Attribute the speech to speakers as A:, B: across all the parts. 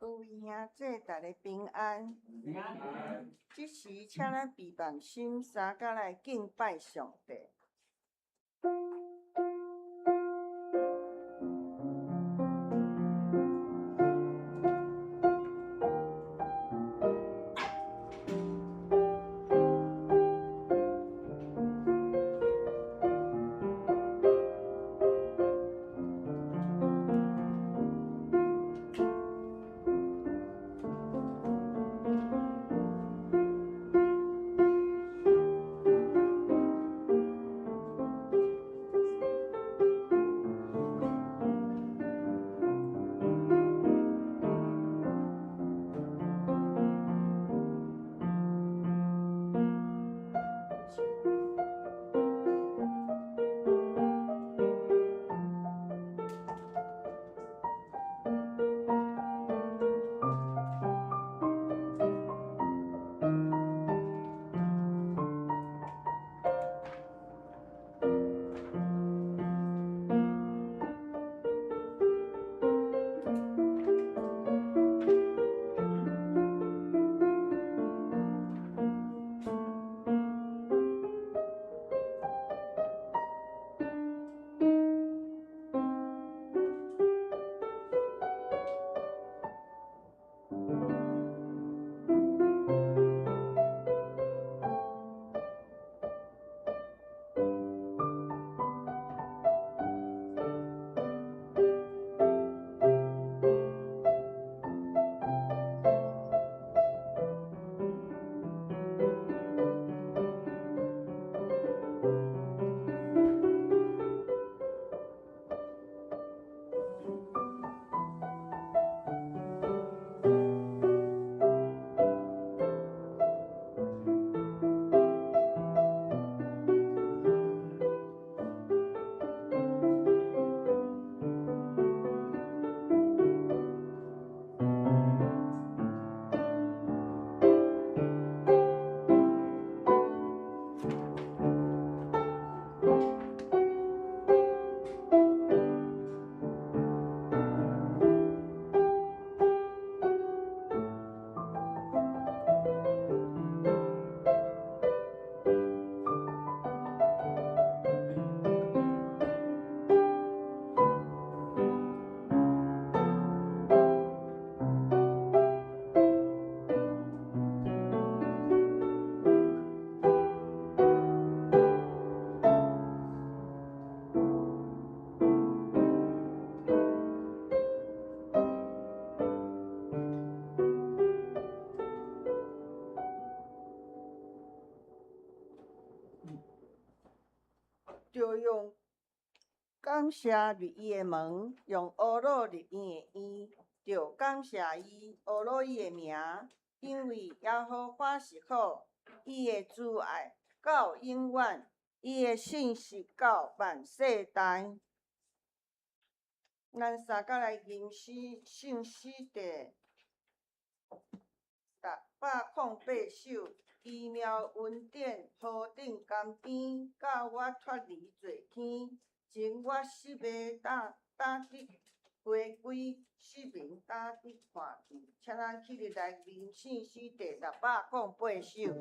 A: 有兄姐，大家平安。
B: 平安。
A: 即时，请咱闭目心，三甲来敬拜上帝。就用感谢入伊的门，用乌鲁入伊的院，就感谢伊乌鲁伊的名，因为耶和华是好，伊的慈爱到永远，伊的信实到万世代。咱三甲来吟诗圣诗第608首。奇妙恩典，何等甘甜，教我脱离罪愆，情我失迷打得回归，失明打得看见。请咱起立来吟圣诗第608首。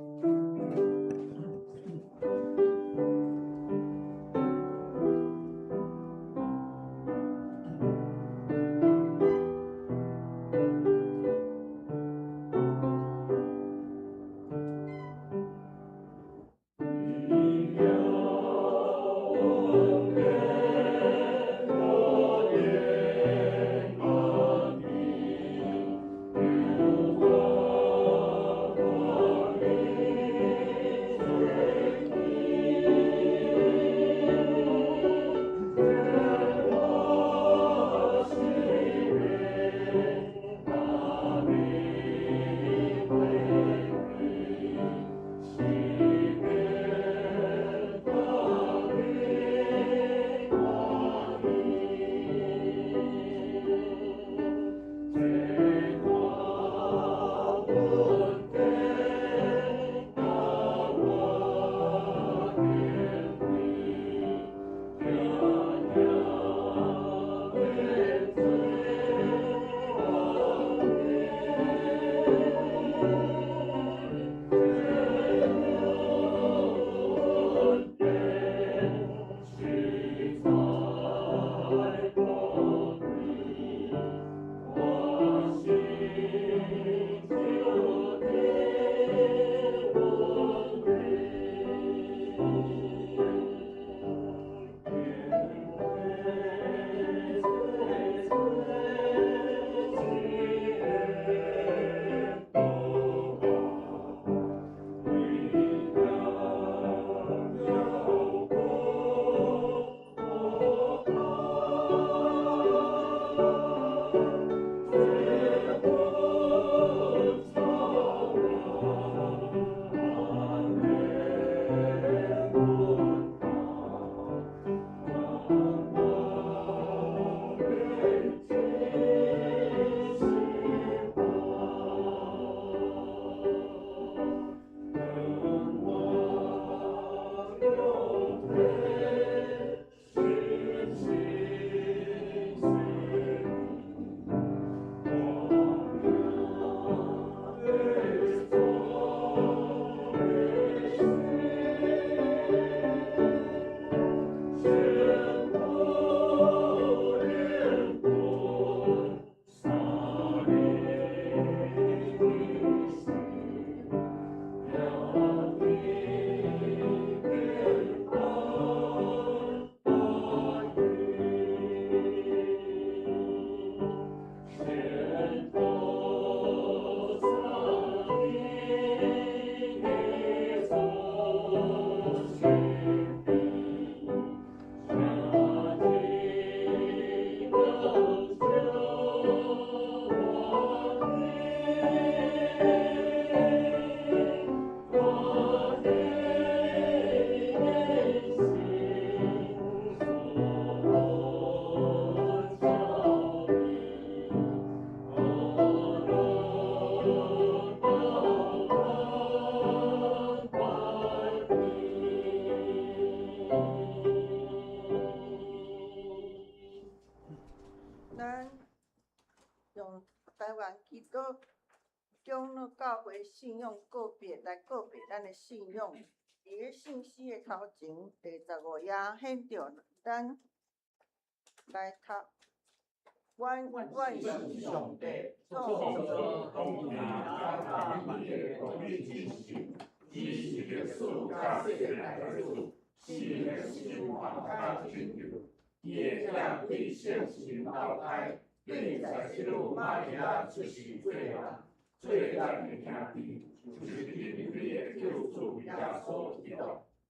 A: 都将教会信仰告别咱的信仰。伫个信息的头前，第15页显着咱来读。万是上帝
B: 创造公平甲万物的独立进行，伊是历史甲世界的主，是个生活甲拯救。伊的囝对圣神投胎，并在这路马利亚出世做人，最咱的兄弟，就是人类的救主耶稣基督。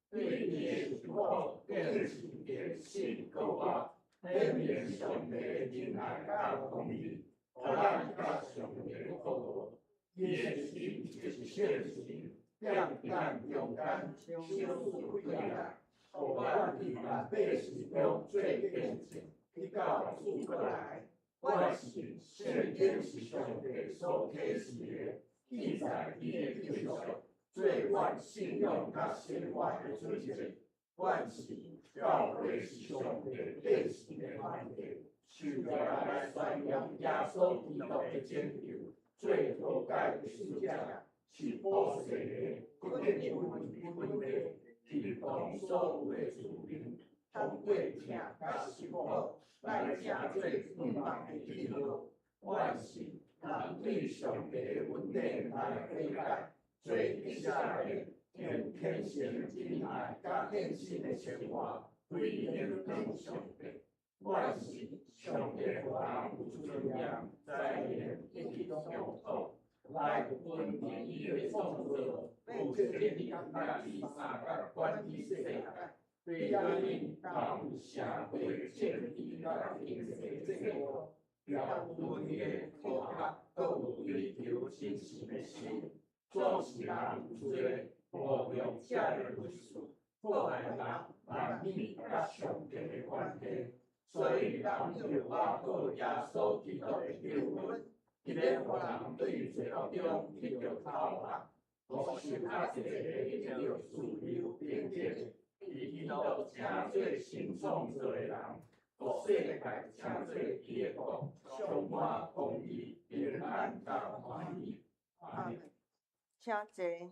B: 对伊的受苦，更是变信告我。显明上帝的仁爱甲公义，互咱甲上帝服务。伊的心就是圣神，让咱中间小事费力，互阮伫万百事中做见证，去到主过来。我信圣经是上帝所启示的，记载伊的救赎，做阮信仰甲生活的准则。阮是教会是上帝百姓的团体，受着来宣扬耶稣基督的拯救，最后解的使者，是保世的，不定有分的，提供所有的子民，通过正甲是否来正做永远的记号。阮是人对上帝的稳定来理解，做一下的。用天性真爱甲献身的生活，回应向上帝。我是上帝互人有尊严、在言一起相处，来稳定伊的创造，有建立甲第三甲管理世界，对咱领导有社会建立甲经济制度，要有的科学，都有追求真实的心，总是人有罪。保养者的律师，破坏人万物甲上帝的关系，所以人要挖过耶稣基督的救恩，伊要互人对罪恶中得到投降，互受较济的得到自由平等，伊基督正做新创造的人，互世界正做伊的国，充满公义、平安甲欢喜。
A: 请坐。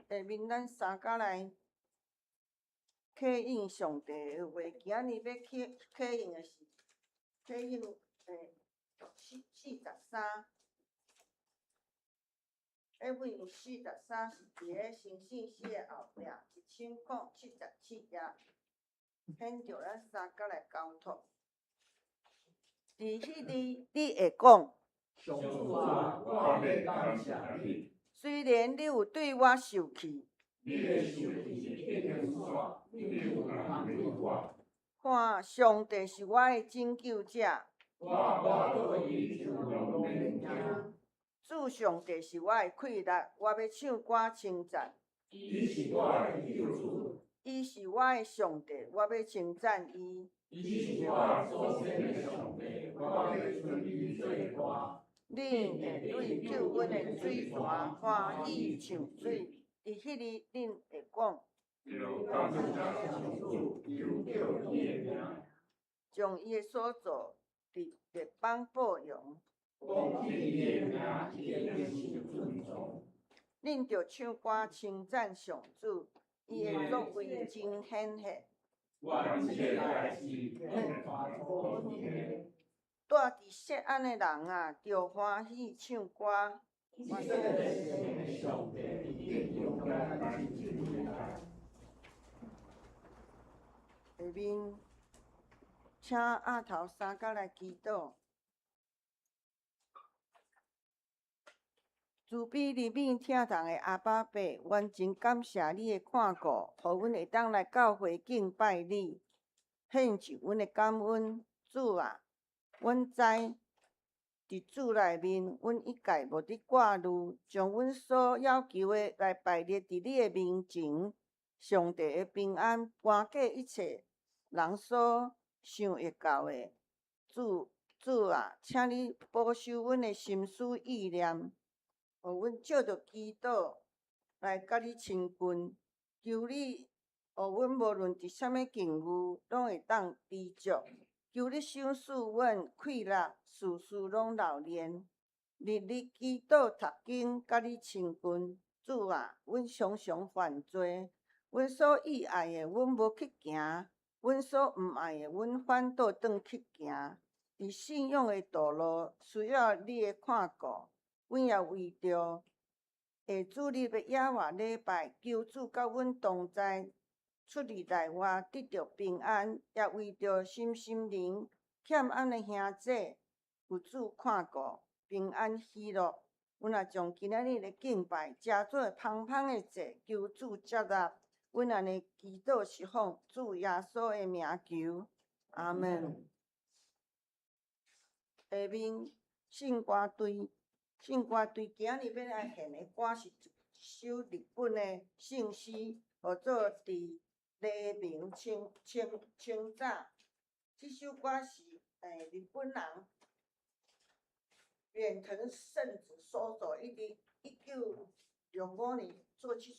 A: 下面咱三甲来启应上帝的话，今日要启应的是启应43。迄份43是伫个新信息的后壁1077页，显着咱三甲来交托。伫迄日你会讲，
B: 上主啊，我要感谢你。
A: 虽然你有对我受气，
B: 你的受气是一条线，你有通对我。
A: 看上帝是我的拯救者，
B: 我对伊就用免惊。
A: 主上帝是我的快乐，我要唱歌称赞。
B: 伊是我的救主，
A: 伊是我的上帝，我要称赞伊。
B: 伊是我所生的上帝，我要尊伊做歌。
A: 恁会对救阮的水泉欢喜唱水，伫迄日恁会讲，
B: 感谢上主，求叫伊的名，
A: 将伊的所做列邦报扬。
B: 讲起伊的名，伊一定受尊重。
A: 恁着唱歌称赞上主，伊的作为真显赫。
B: 阮这个代志很传可的。
A: 住伫锡安的人啊，着欢喜唱歌。
B: 我是上帝，伊勇敢真厉害。
A: 下面，请额头三甲来祈祷。慈悲怜悯疼痛的阿爸爸，阮真感谢你的看顾，互阮会当来教会敬拜你，献上阮的感恩。主啊，阮知伫主内面，阮一概无伫挂虑，将阮所要求的来摆列伫你的面前。上帝的平安搬过一切人所想会到的。主啊，请你保守阮的心思意念。互阮照着祈祷来甲你亲近，求你互阮无论伫啥物境遇，拢会当知足。求你赏赐阮快乐，事事拢留恋。日日祈祷读经，甲你亲近。主啊，阮常常犯罪，阮所喜爱的，阮无去行；阮所毋爱的，阮反倒转去行。伫信仰的道路，需要你的看顾。阮也为着下主日的野外礼拜，求主甲阮同在，出入内外得着平安，也为着心灵欠安的兄姐，有主看顾，平安喜乐。阮也将今仔日的敬拜加做芳芳的祭，求主接纳。阮安尼祈祷是奉主耶稣的名求，阿门。下面圣歌队，今仔日要来献的歌是一首日本的圣诗，号做《伫黎明清早》。这首歌是日本人远藤圣子所作，伊伫1965年做这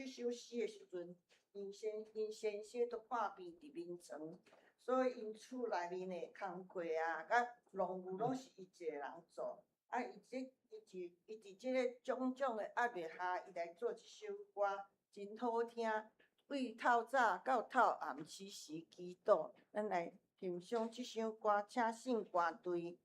A: 首诗的时阵，因先生都看病伫眠床。所以因厝内面的工课啊，甲农务拢是伊一个人做。啊，伊伫即个种种的压力下，伊来做一首歌，真好听。为透早到透暗时时祈祷，咱来欣赏这首歌，请圣歌队。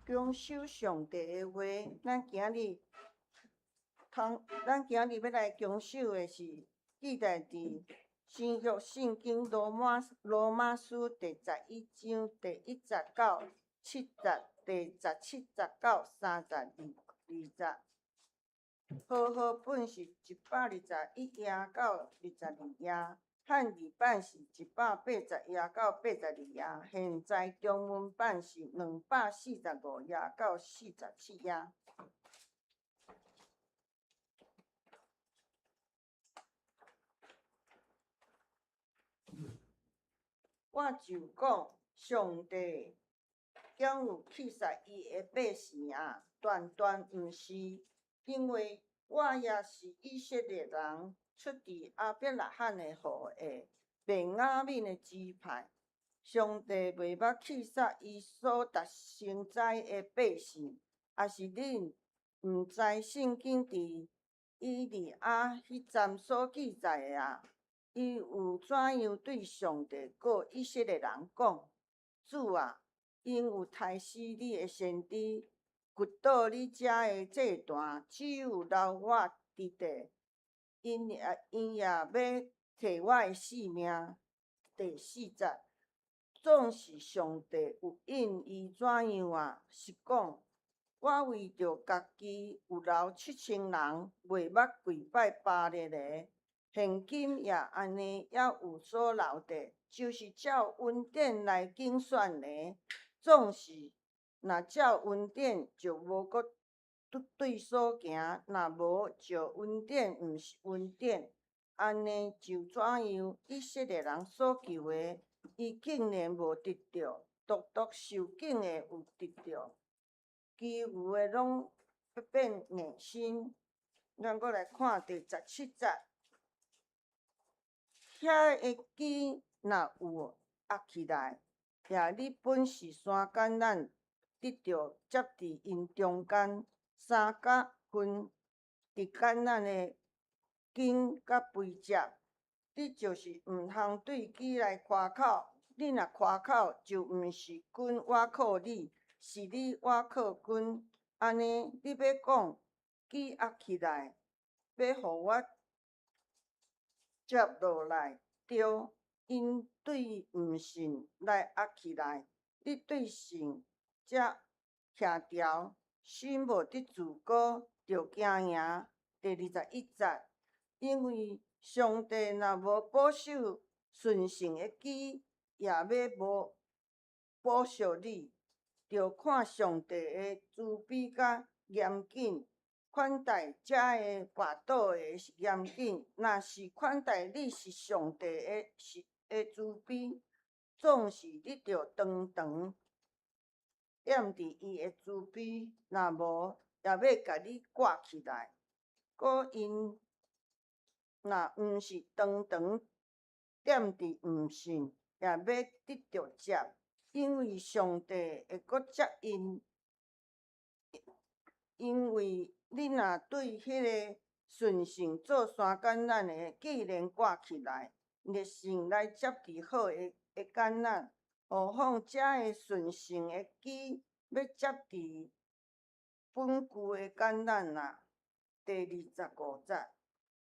A: 强守上帝的话，咱今日要来强守的是记载伫新约圣经罗马书第11章第17节、第17节到32节。好好本是121页到22页，汉语版是180页到82页，现在中文版是245页到47页。我就讲，上帝将有弃杀伊的百姓啊，断毋是，因为我也是以色列人，出自亚伯拉罕的后裔，便雅悯的支派。上帝袂捌弃杀伊所达成灾的百姓，也是恁毋知圣经伫以利亚迄站所记载的啊。伊有怎样对上帝佮以色列人讲？主啊，因有杀死你的先知，掘倒你遮的祭坛，只有留我伫地，因也要摕我的性命。第4节，总是上帝有应伊怎样啊？是讲，我为着家己有留7000人，袂捌跪拜巴力的。现今也安尼，也有所留地，就是照恩典来竞选的。总是若照恩典，就无搁对所行；若无照恩典，毋是恩典。安尼就怎样？以色列人所求的，伊竟然无得着，独受敬的有得着，其余的拢变硬心。咱搁来看第17节。遐个基若有压起来，也你本是山橄榄，得着接伫因中间3角分，伫橄榄的茎甲肥接，你就是毋通对基来夸口。你若夸口，就毋是君我靠你，是你我靠君。安尼你要讲基压起来，要互我接落来，对，因对毋信来压起来，你对信则徛牢，信无得自高，着惊赢。第21节，因为上帝若无保守顺性的基，也要无保守你，着看上帝的慈悲甲严谨。款待遮个跋倒的是严谨，若是款待你是上帝的慈悲，总是你着常常踮伫伊的慈悲，若无也要甲你挂起来。搁因若毋是常常踮伫毋信，也要得着接，因为上帝会搁接因。因为你若对迄个顺性做山橄榄的，既然挂起来，热性来接伫好的橄榄，何况遮个顺性的基要接伫本具的橄榄啊？第25节，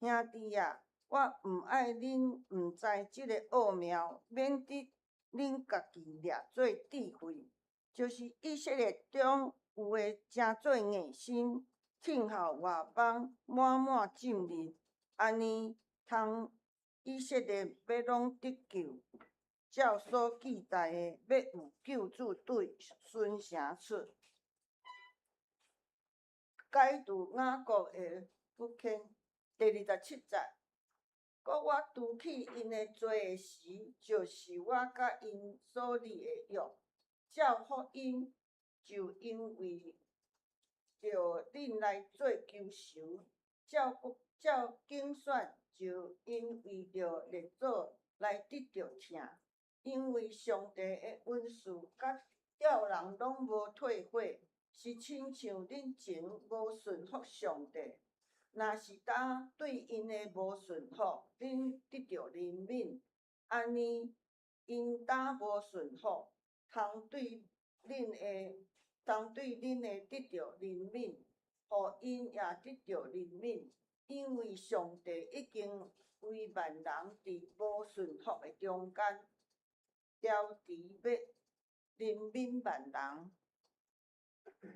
A: 兄弟啊，我毋爱恁毋知即个奥妙，免得恁家己掠做智慧，就是以色列中。有诶诚做硬心，听候外邦满进入，安尼通以色列要拢得救。照所记载诶，要有救主对孙城出，解除雅各诶福坑。第27节，搁我拄起因诶罪诶时，就是我甲因所立诶约，照福音。就因为着恁来做cứu赎，照竞选，就因为着列祖来得着听，因为上帝的恩赐甲吊人拢无退火，是亲像恁前无顺服上帝，若是当对因的无顺服，恁得着怜悯，安尼因当无顺服，通对恁的当对恁会得到怜悯，互因也得到怜悯，因为上帝已经为万人伫无顺服的中间，调治要怜悯万人。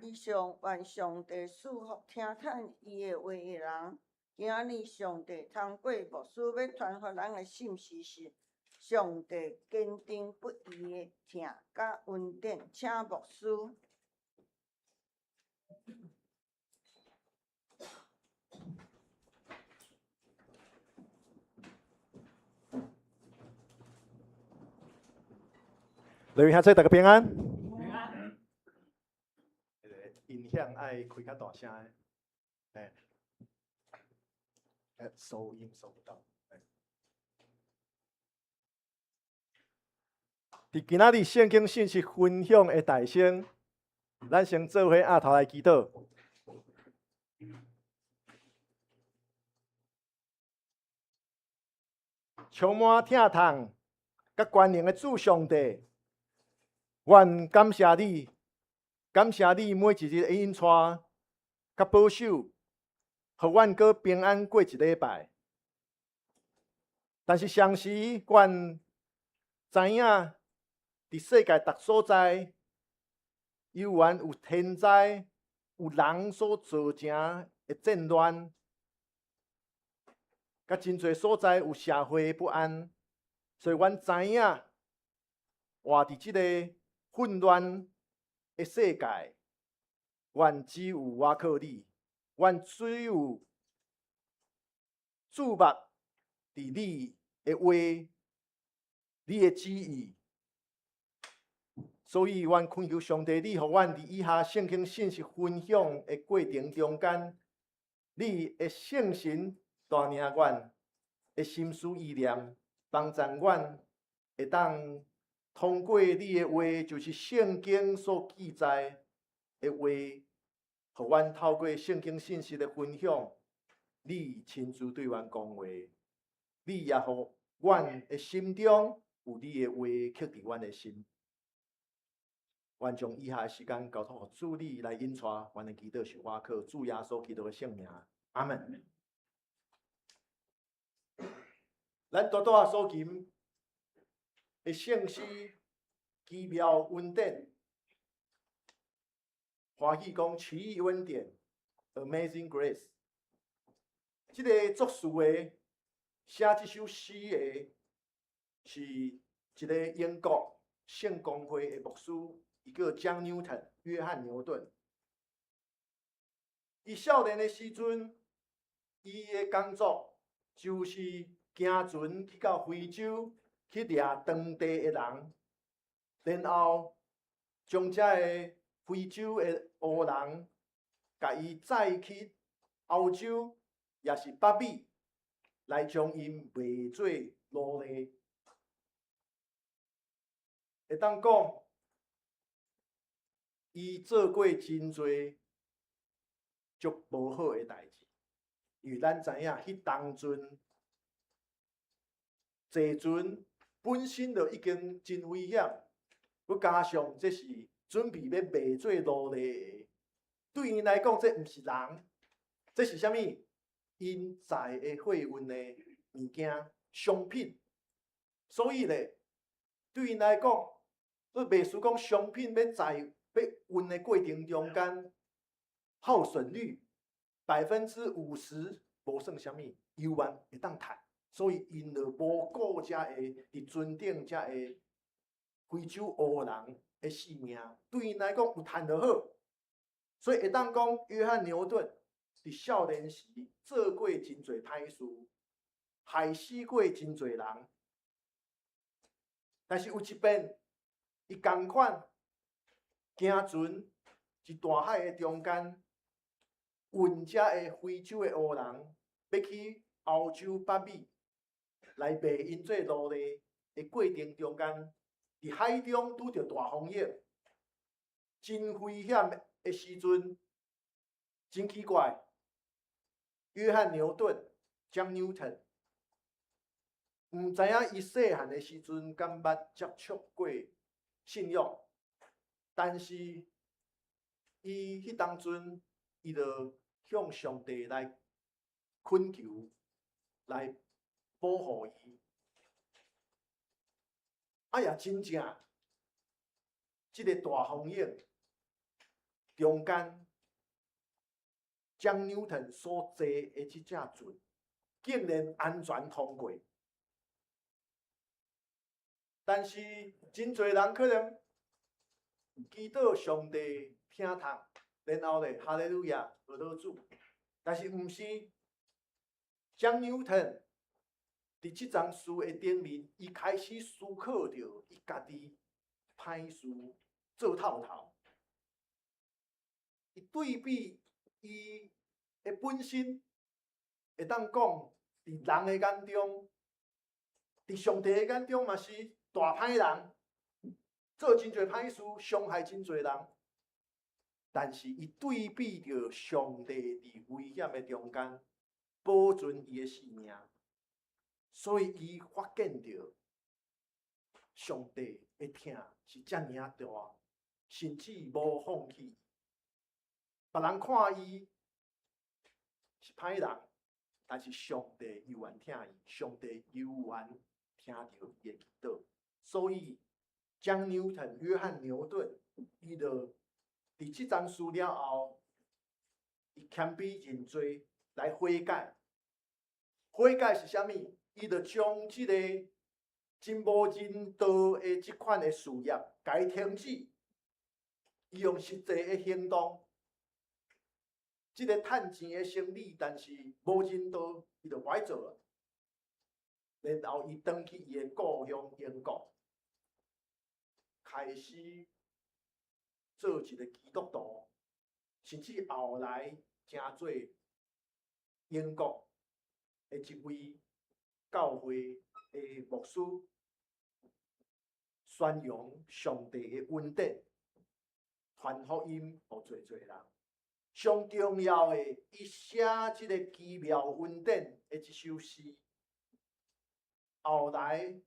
A: 以上愿上帝赐福听趁伊的话的人。今日上帝通过牧师要传予咱的信息是：上帝坚定不移的疼甲恩典，请牧师。
C: 各位兄弟，大家平安。
B: 平安。
C: 音响爱开较大声的，收音收不到。伫今仔日圣经信息分享的大声，咱先做伙额头来祈祷。充满疼痛甲权能的主上帝，愿感谢你，感谢你每一日的引带甲保守，互阮阁平安过一礼拜。但是相时，阮知影伫世界逐所在，有缘有天灾，有人所造成的战乱，甲真侪所在有社会不安，所以阮知影活伫即个混乱的世界，阮只有我靠你，阮只有注目伫你的话，你的旨意。所以，阮恳求上帝，你互阮伫以下圣经信息分享的过程中间，你的圣神带领阮的心思意念，帮助阮会当通过你的话，就是圣经所记载的话，互阮透过圣经信息的分享，你亲自对阮讲话，你也互阮的心中有你的话刻伫阮的心。愿将以下的时间交托予主你来引带，阮的祈祷是我靠主耶稣基督的圣名，阿门。咱大大所吟的圣诗奇妙恩典，欢喜讲奇异恩典 ，Amazing Grace。这个作词的写这首诗的，是一个英国圣公会的牧师。伊叫 John Newton， 约翰牛顿。伊少年的时阵，伊的工作就是行船去到非洲去掠当地的人，然后将这个非洲的黑人，甲伊载去欧洲，也是北美，来将因卖做奴隶。会当讲。伊做过真侪足无好诶代志，因为咱知影，迄当阵坐船本身就已经真危险，佮加上这是准备要卖做奴隶，对因来讲，这毋是人，这是啥物？因在诶货运诶物件、商品，所以咧，对因来讲，佮袂输讲商品要载。要运的过程中间，耗损率50%无算啥物，油源会当趁，所以因就无顾遮个伫船顶遮个非洲黑人的性命，对因来讲有趁就好，所以会当讲约翰牛顿伫少年时做过真侪歹事，害死过真侪人，但是有一遍，伊同款。行船一大海的中间，运遮个非洲的黑人要去欧洲北美来卖因做奴隶的过程中间，伫海中拄着大风雨，真危险的时阵，真奇怪。约翰牛顿 （John Newton） 毋知影伊细汉的时阵敢捌接触过信仰。但是伊迄当阵，伊就向上帝来恳求，来保护伊。啊也真正，即个大风影中间，将牛顿所坐的即只船，竟然安全通过。但是真侪人可能祈祷上帝听透，然后咧哈利路亚学到主，但是毋是将牛顿伫即张书的顶面，伊开始思考着伊家己歹事做透透，伊对比伊的本身，会当讲伫人的眼中，伫上帝的眼中嘛是大歹人，做真侪歹事，伤害真侪人。但是伊对比着上帝伫危险的中间保存伊的性命，所以伊发现着上帝的疼是遮尔啊大，甚至无放弃。别人看伊是歹人，但是上帝犹原疼伊，上帝犹原听到伊的祈祷。所以，将牛顿、约翰牛顿，伊就伫即张书了后，伊谦卑认罪来悔改。悔改是啥物？伊就将即个真无人道的即款的事业，甲伊停止。伊用实际的行动。即个趁钱的生意，但是无人道，伊就歹做啊。然后伊返去伊的故乡英国，开始做一个基督徒，甚至后来成做英国的一位教会的牧师，宣扬上帝的恩典，传福音互侪侪人。上重要的，伊写即个奇妙恩典的一首诗，后来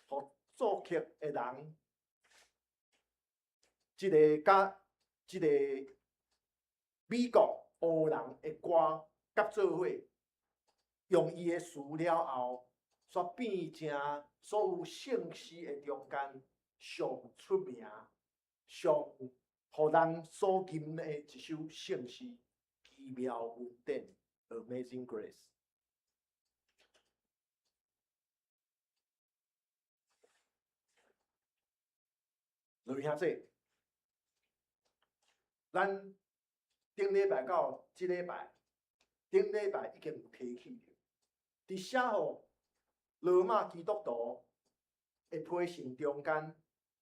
C: 互作曲的人，即个甲即个美国黑人的歌合做伙，用伊的词了后，煞变成所有圣诗的中间上出名、上互人所吟的一首圣诗《奇妙恩典》（Amazing Grace）。各位兄弟，咱顶礼拜到即礼拜，顶礼拜已经有提起了，伫写互罗马基督徒的批信中间，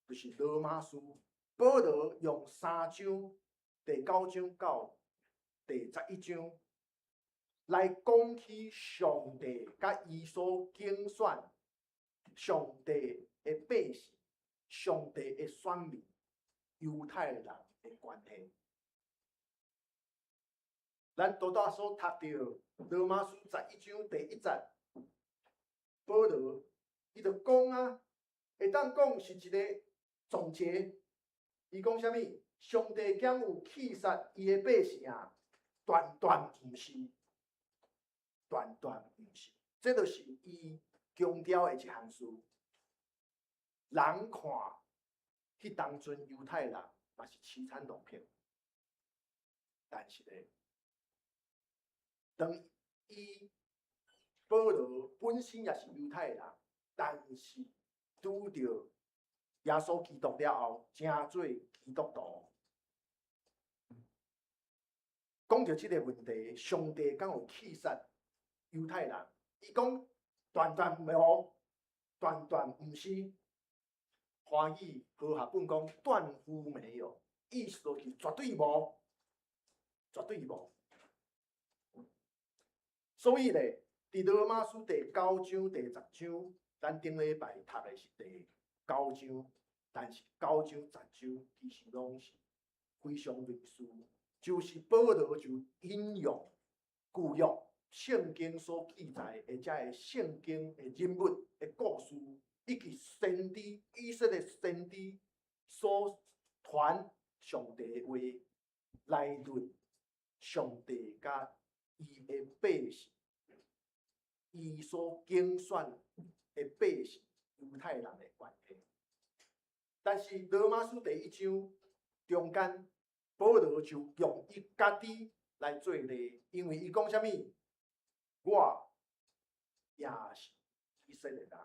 C: 就是罗马书。保罗用3章，第9章到第11章，来讲起上帝甲伊所拣选上帝的百姓、上帝的选民、犹太人的关系。咱多大所读到罗马书11章第1节，保罗伊就讲啊，会当讲是一个总结。伊讲啥物？上帝竟有气杀伊的百姓啊，断断毋是，断断毋是。这就是伊强调的一项事。人看迄当阵犹太人嘛是凄惨落魄，但是咧，当伊保罗本身也是犹太人，但是拄着耶稣基督了后，成做基督徒。讲到即个问题，上帝敢有气杀犹太人？伊讲断断无，断断毋是。华语和合本讲断乎没有，意思就是绝对无，绝对无。所以咧，伫罗马书第9章、第10章，咱顶礼拜读的是第9章，但是9章、10章其实拢是非常类似，就是保罗就引用旧约圣经所记载的遮个圣经的人物的故事，以及先知以色列先知所传上帝的话，来论上帝甲伊的百姓，伊所竞选的百姓犹太人的关系。但是罗马书第1章中间，保罗就用伊家己来做例，因为伊讲啥物？我也是以色列人。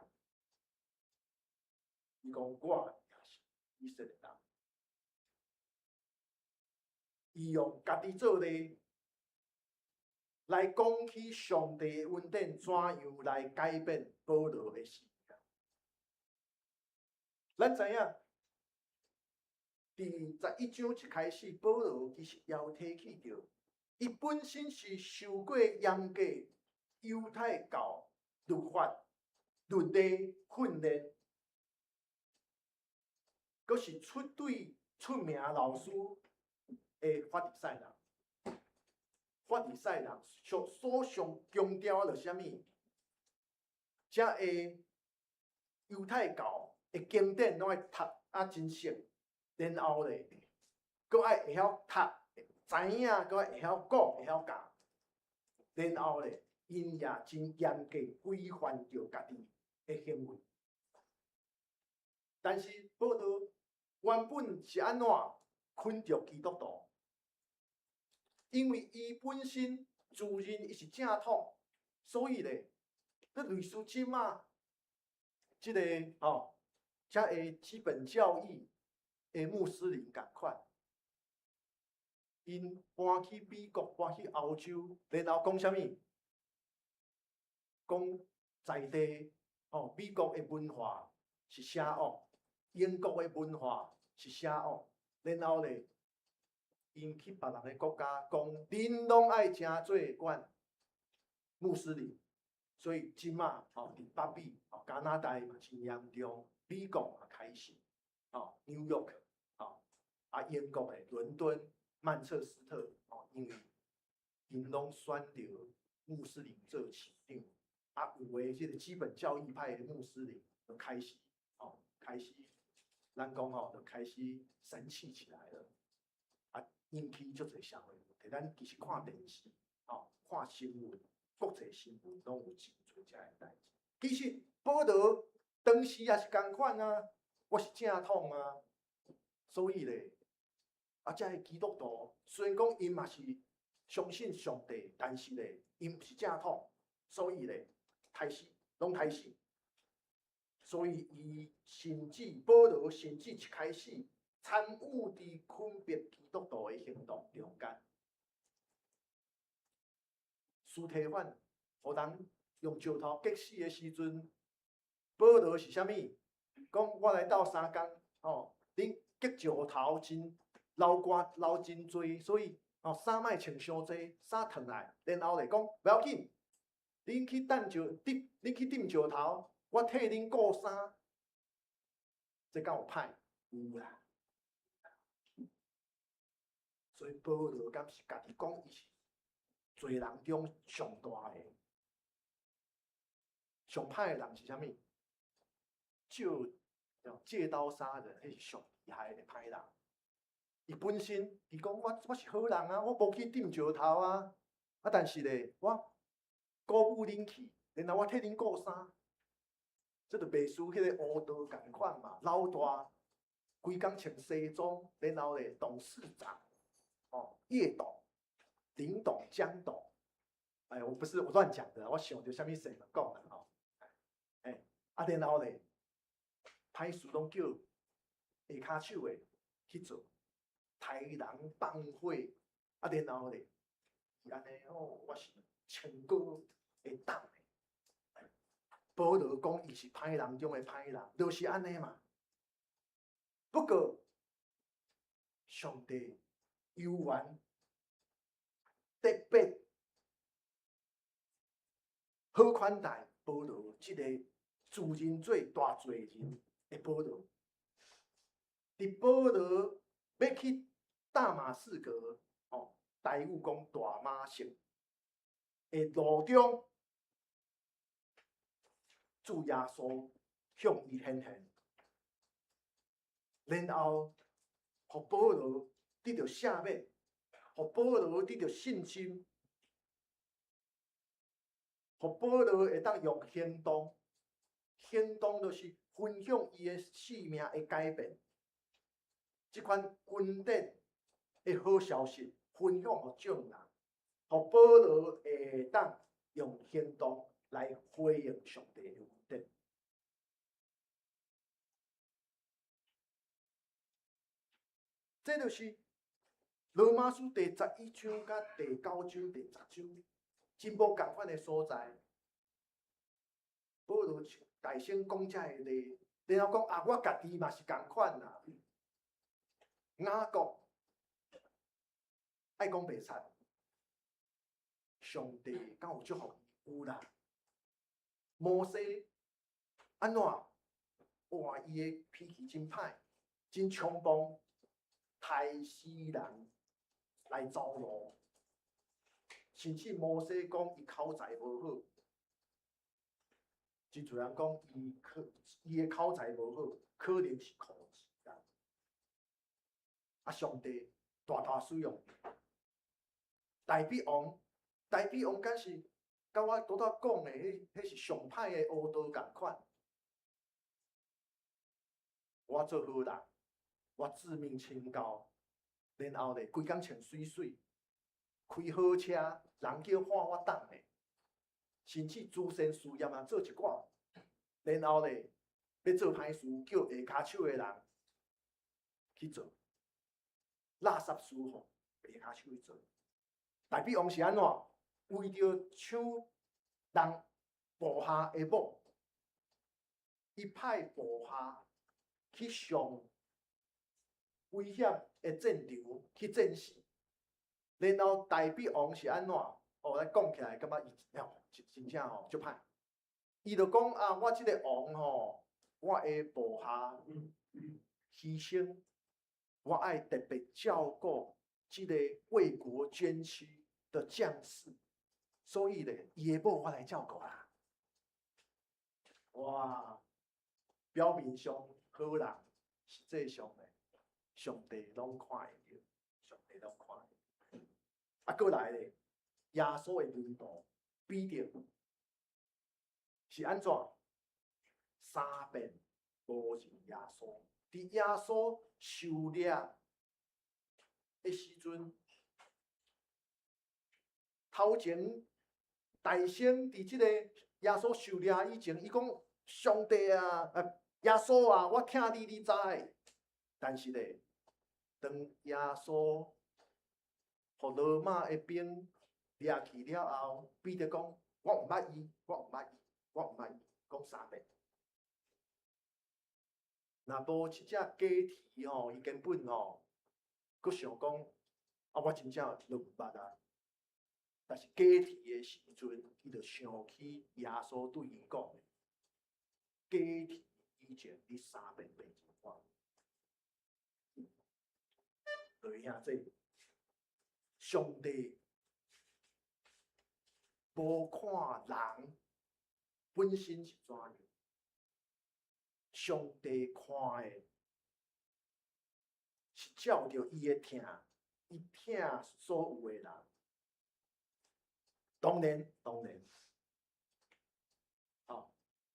C: 伊讲我也是以色列人。伊用家己做例来讲起上帝的恩典怎样来改变保罗的生命。咱知影，伫11章一开始，保罗其实要提起着，伊本身是受过严格犹太教律法、律例训练，阁是出对出名老师的法利赛人。法利赛人所上强调的是啥物？遮个犹太教的经典拢爱读啊真熟，然后咧，阁爱会晓读，知影，阁爱会晓讲，会晓教，然后咧，因也真严格规范着家己的行为。但是保罗原本是安怎困着基督徒？因为伊本身自认伊是正统，所以咧，咧类似即马即个遮个基本教义的穆斯林共款，因搬去美国、搬去欧洲，然后讲啥物？讲在地美国的文化是邪恶，英国的文化是邪恶，然后咧。因去别人的国家讲，恁拢爱诚做管穆斯林，所以即马伫北美、加拿大嘛真严重，美国嘛开始纽约英国的伦敦、曼彻斯特因为因拢选着穆斯林做市长，有诶即个基本教义派的穆斯林就开始咱讲就开始生气起来了。引起足侪社会问题，咱其实看电视、看新闻，国际新闻拢有真侪遮个代志。其实保罗当时也是共款啊，我是正统啊，所以咧，遮个基督徒虽然讲因嘛是相信上帝，但是咧，因毋是正统，所以咧，拢刣死。所以保罗甚至一开始。参与伫分别基督徒的行动中间，司提反互人用石头击死的时阵，保罗是啥物？讲我来斗3工，恁击石头真流汗流真多，所以衫莫穿伤济，衫脱来，然后咧讲不要紧，恁去抌石头，我替恁顾衫，这敢有歹？有啦。所以保罗敢是家己讲，伊是侪人中上大个、上歹的人是啥物？借刀杀人，迄是上厉害的歹人。伊本身伊讲我是好人啊，我无去抌石头啊，但是咧我鼓舞恁去，然后我替恁顾衫，这就袂输迄个乌道共款嘛。老大规工穿西装，然后咧董事长。叶董、林董、江董，我不是我乱讲的，我想着啥物谁讲的然后咧，歹事拢叫下骹手的去做，杀人放火，然后咧，安尼我是清高会当的。保罗讲伊是歹人中的歹人，就是安尼嘛。不过上帝。有缘特别好款待保罗，即个自认做大罪人的保罗。伫保罗要去大马士革，台语讲大马色的路中，主耶稣向伊显现，然后互保罗。得到赦免，互保罗得到信心，互保罗会当用行动，行动就是分享伊的生命的改变。即款恩典的好消息分享互众人，互保罗会当用行动来回应上帝的恩典。这就是罗马书第11章甲第9章、第10章真无共款的所在。保罗大声讲遮个例，然后讲啊，我家己嘛是共款啦。雅各爱讲袂出，上帝敢有祝福伊？有啦。摩西安怎？哇，伊的脾气真歹，真冲动，害死人来走路，甚至摩西讲伊口才无好，真侪人讲伊的口才无好，可能是口技啦。啊，上帝大大使用大比王，大比王敢是甲我拄仔讲的，迄是上歹的乌道共款。我做好人，我自命清高，然后咧规工穿水水，开好车，人叫喊我当的，甚至诸神事业啊做一寡，然后咧要做歹事，叫下骹手的人去做，垃圾事吼下骹手去做。大比王是安怎？为着抢人部下的某，伊派部下去上危险的战场去战死，然后大比王是安怎？来讲起来，感觉伊真正吼足歹。伊就讲啊，我即个王吼，我的部下牺牲，我爱特别照顾即个为国捐躯的将士，所以咧，伊的某我来照顾啦。哇，表面上好人，实际上咧，上帝拢看会着，上帝拢看会着。啊，过来咧，耶稣的门徒彼得是安怎？三遍无认耶稣，伫耶稣受掠的时阵，头前大声伫即个耶稣受掠以前，伊讲上帝啊，耶稣啊，我听你知。但是咧，当耶稣互罗马的兵掠去了后，彼得讲我毋捌伊，我毋捌伊，我毋捌伊，讲三遍。若无即只假题吼，伊根本吼，佫想讲啊，我真正就毋捌啊。但是假题的时阵，伊就想起耶稣对伊讲的，假题以前你三遍背一遍，就兄这上帝无看人本身是怎样，上帝看的是照着伊的疼，伊疼所有的人。当然，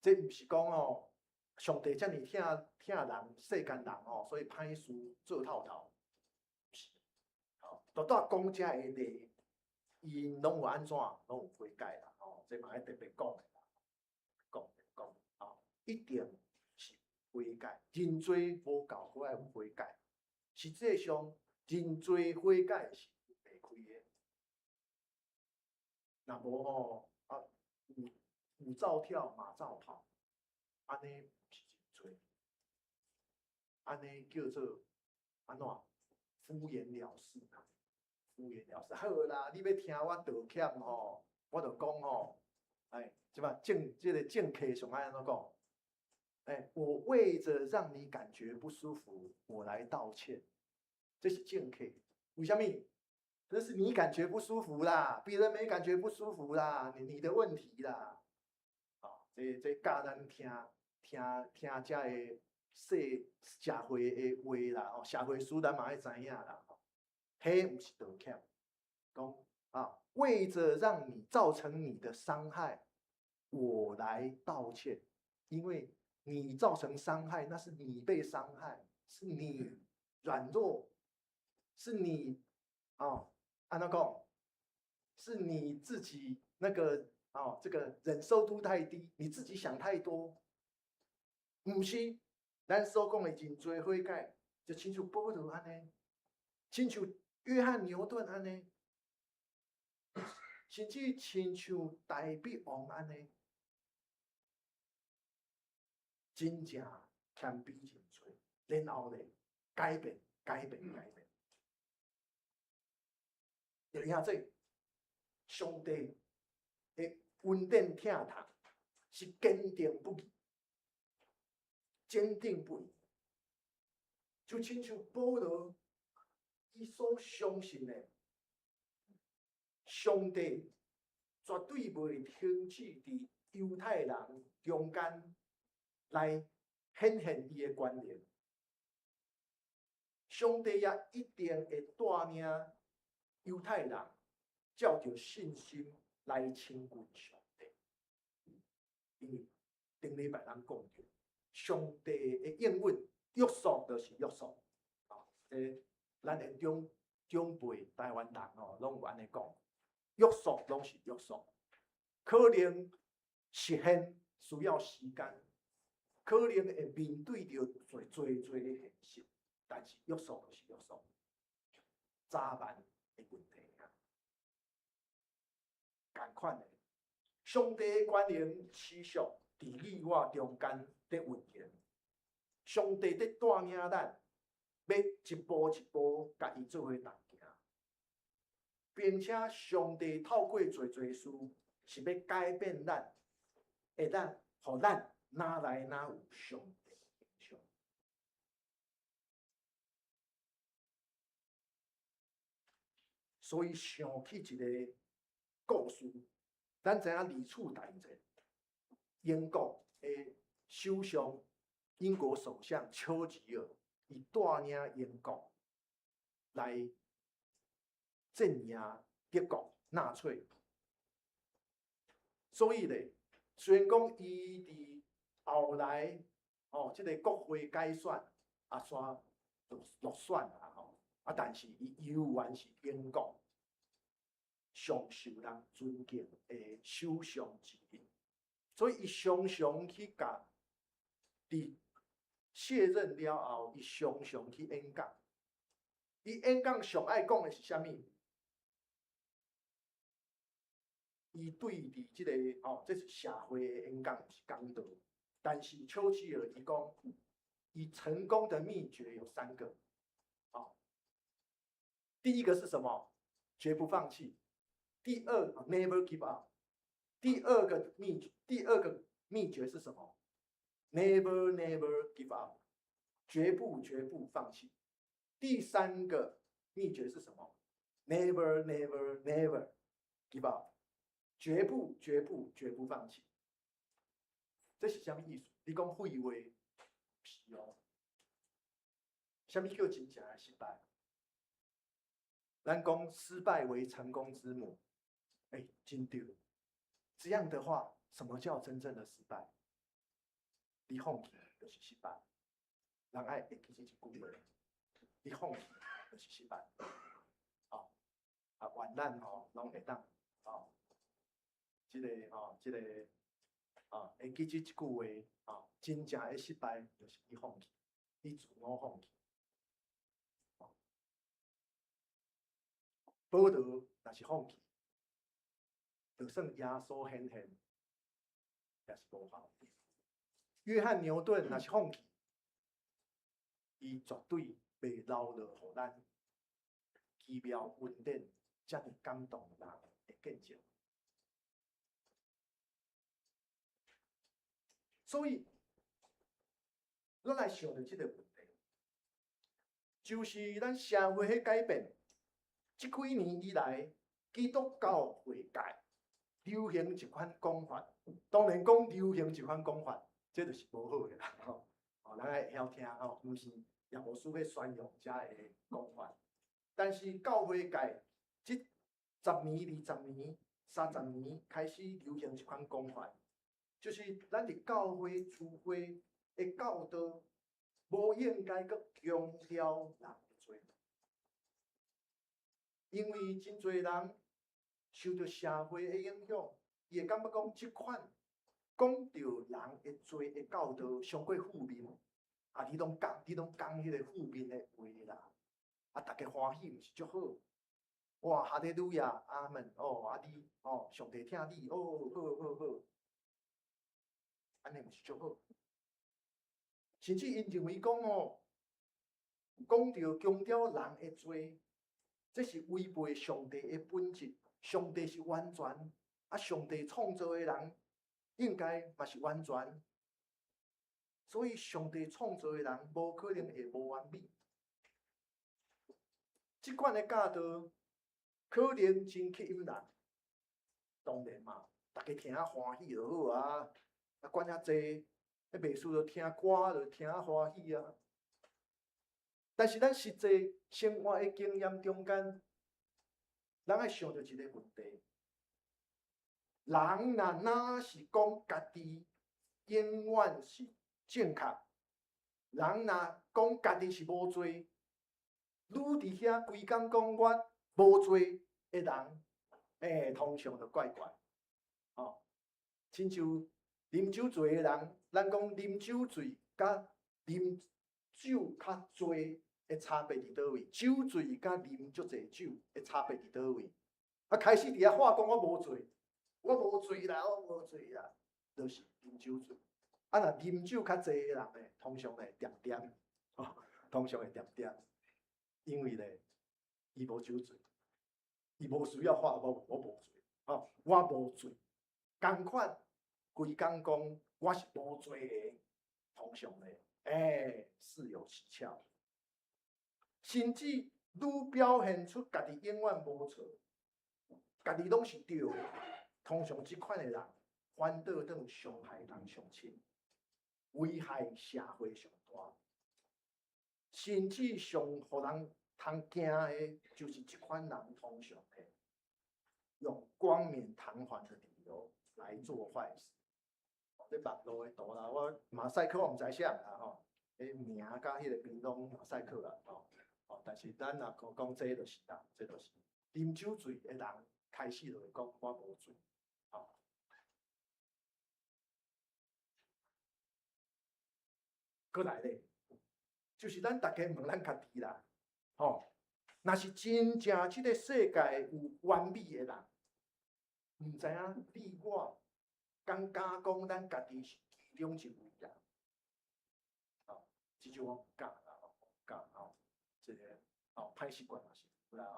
C: 这毋是讲哦，上帝遮尔疼人，世间人哦，所以歹事做透透，毋是。拄仔讲遮个例，因拢有安怎，拢有悔改啦。这嘛爱特别讲的啦，讲一定是悔改，认罪无够，还要有悔改。实际上，认罪悔改是袂开的。若无吼有照跳，马照跑，安尼毋是认罪，安尼叫做安怎？敷衍了事啦，敷衍了事。好啦，你要听我道歉吼，我就讲吼，即嘛这个正客上爱安怎讲？我为着让你感觉不舒服，我来道歉，这是正客。为什么？这是你感觉不舒服啦，别人没感觉不舒服啦，你的问题啦。这教咱听这个社会的话啦，社会事咱嘛爱知影啦。迄毋是道歉，讲啊，为着让你造成你的伤害，我来道歉，因为你造成伤害，那是你被伤害，是你软弱，是你按那讲，是你自己那个这个忍受度太低，你自己想太多，不是，咱所讲的真多悔改，就亲像保罗安尼，亲像约翰牛顿安尼，甚至亲像大比王安尼，真正谦卑真多，然后咧改变。就影这上帝的稳定疼痛是坚定不移，坚定不移，就亲像保罗伊所相信的，上帝绝对袂停止伫犹太人中间来显现伊的权能，上帝也一定会带领犹太人照着信心来亲近上帝，因为顶礼拜咱讲着，上帝的应允约束就是约束，咱的长辈台湾人拢有安尼讲，约束拢是约束，可能实现需要时间，可能会面对着多的现实，但是约束就是约束，早晚的问题啊，同款的，上帝的权能持续伫你我中间在运行，上帝在带领咱，要一步一步甲伊做伙同行，并且上帝透过做事是要改变咱，会当互咱哪来哪有上帝的形象。所以想起一个故事，咱知影李厝代志，英国的首相，英国首相丘吉尔，伊带领英国来镇压德国纳粹。所以咧，虽然讲伊伫后来这个国会改选煞落选但是伊犹原是英国上受人尊敬的首相之一，所以伊常常去甲伫卸任了后，伊常常去演讲。伊演讲上爱讲的是啥物？伊对伫即个这是社会的演讲是讲道，但是丘吉尔伊讲，伊成功的秘诀有3个。第一个是什么？绝不放弃。第二 ，never give up。第二个秘诀是什么 ？never give up， 绝不放弃。第3个秘诀是什么 ？never give up， 绝不放弃。这是什么意思？你讲废话是哦。什么叫真正的失败？咱讲失败为成功之母，真对。这样的话，什么叫真正的失败？你放弃就是失败。人爱会记这一句话，你放弃就是失败。愿咱拢会当这个会记这一句话真正的失败就是你放弃，你自我放弃。保罗若是放弃，就算耶稣显现，也是无效。约翰牛顿若是放弃，伊绝对袂留落互咱奇妙稳定、遮尔感动人的见证。所以，咱来想着这个问题，就是咱社会的改变。这几年以来，基督教会界流行一款讲法，当然讲流行一款讲法，这就是无好的啦。咱爱会晓听毋是也无需要宣扬遮个讲法。但是教会界10年、20年、30年开始流行一款讲法，就是咱伫教会、聚会的教导，无应该阁强调人的罪，因为真侪人受到社会的影响，伊会感觉讲即款讲到人的罪的教导上过负面，你拢讲迄个负面的话啦，大家欢喜毋是足好。哇，哈利路亚，阿门！你上帝听你，好，安尼毋是足好。甚至因认为讲讲到强调人的罪，这是违背上帝的本质。上帝是完全，上帝创造的人应该嘛是完全，所以上帝创造的人无可能会无完美。即款的教导。可能真吸引人，当然嘛，大家听欢喜就好啊。管遐济，袂输就听歌就听欢喜啊。但是咱实际生活的经验中间，咱爱想到一个问题：人若是讲家己永远是正确，人若讲家己是无罪，愈伫遐规工讲我无罪。的人，通常就怪怪，亲像啉酒醉的人，咱讲啉酒醉甲啉酒较醉的差别伫倒位？酒醉甲啉足侪酒的差别伫倒位？开始伫遐话讲我无醉，我无醉啦，就是啉酒醉。若啉酒较侪的人呢，通常会点点，因为咧，伊无酒醉。伊无需要话，我无罪，我无罪。同款，规工讲我是无罪的，通常咧，事有蹊跷，甚至愈表现出家己永远无错，家己拢是对的。通常即款的人，反倒等伤害人上深，危害社会上大，甚至上互人通惊的，就是即款人通常用冠冕堂皇的理由来做坏事。这网络的图啦，我马赛克我毋知啥啦名甲迄个边拢马赛克啦但是咱若讲这就是啦，这就是啉酒醉的人开始就会讲我无罪过来咧，就是咱大家问咱家己啦，若是真正即个世界有完美的人，毋知影你我敢讲咱家己是其中一位啦？即种我敢啦，这个歹习惯嘛是有啦